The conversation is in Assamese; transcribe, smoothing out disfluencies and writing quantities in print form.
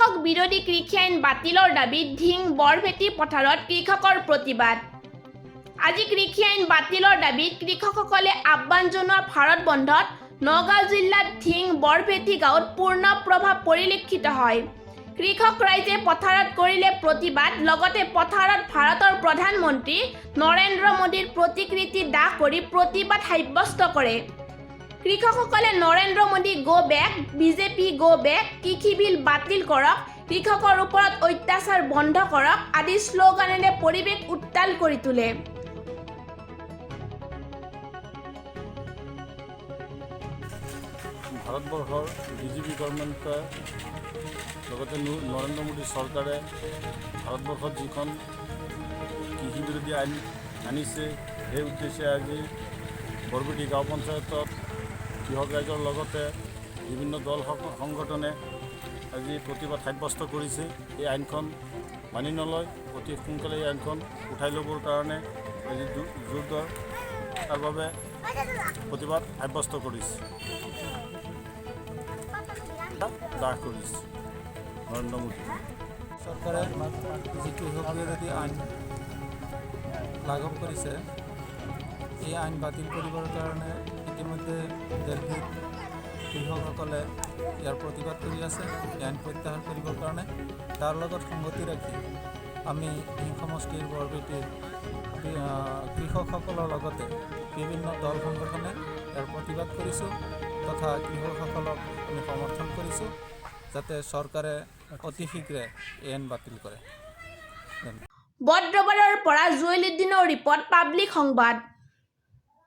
কৃষক বিৰোধী কৃষি আইন বাতিলৰ দাবীত ধিং বৰভেটি পথাৰত কৃষকৰ প্ৰতিবাদ। আজি কৃষি আইন বাতিলৰ দাবীত কৃষকসকলে আহ্বান জনোৱা ভাৰত বন্ধত নগাঁও জিলাত ধিং বৰভেটি গাঁৱত পূৰ্ণ প্ৰভাৱ পৰিলক্ষিত হয়। কৃষক ৰাইজে পথাৰত কৰিলে প্ৰতিবাদ। লগতে পথাৰত ভাৰতৰ প্ৰধানমন্ত্ৰী নৰেন্দ্ৰ মোদীৰ প্ৰতিকৃতি দাহ কৰি প্ৰতিবাদ সাব্যস্ত কৰে। কৃষকসকলে Narendra Modi go back, BJP go back, কৃষি বিল বাতিল কৰক, কৃষকৰ ওপৰত অত্যাচাৰ বন্ধ কৰক আদি শ্লোগানেৰে পৰিৱেশ উত্তাল কৰি তোলে। ভাৰতবৰ্ষৰ বিজেপি গভৰ্ণমেণ্টে লগতে নৰেন্দ্ৰ মোদী চৰকাৰে ভাৰতবৰ্ষত যিখন কৃষি বিৰোধী আইন আনিছে সেই উদ্দেশ্যে আজি বৰভেটি গাঁও পঞ্চায়তত কৃষক ৰাইজৰ লগতে বিভিন্ন দল সংগঠনে আজি প্ৰতিবাদ সাব্যস্ত কৰিছে। এই আইনখন মানি নলয়, অতি সোনকালে এই আইনখন উঠাই ল'বৰ কাৰণে আজি জোৰদাৰ তাৰ বাবে প্ৰতিবাদ সাব্যস্ত কৰিছে, দাহ কৰিছে নৰেন্দ্ৰ মোদী চৰকাৰে যি কৃষক বিৰোধী আইন লাঘৱ কৰিছে, এই আইন বাতিল কৰিবৰ কাৰণে ইতিমধ্যে দিল্লীত কৃষকসকলে ইয়াৰ প্ৰতিবাদ কৰি আছে। এই আইন প্ৰত্যাহাৰ কৰিবৰ কাৰণে তাৰ লগত সংগতি ৰাখি আমি এই সমষ্টিৰ বৰভেটিৰ কৃষকসকলৰ লগতে বিভিন্ন দল সংগঠনে ইয়াৰ প্ৰতিবাদ কৰিছোঁ তথা কৃষকসকলক আমি সমৰ্থন কৰিছোঁ যাতে চৰকাৰে অতি শীঘ্ৰে এই আইন বাতিল কৰে। বদ্ৰবাৰৰ পৰা জুৱেল উদ্দিনৰ ৰিপৰ্ট, পাব্লিক সংবাদ।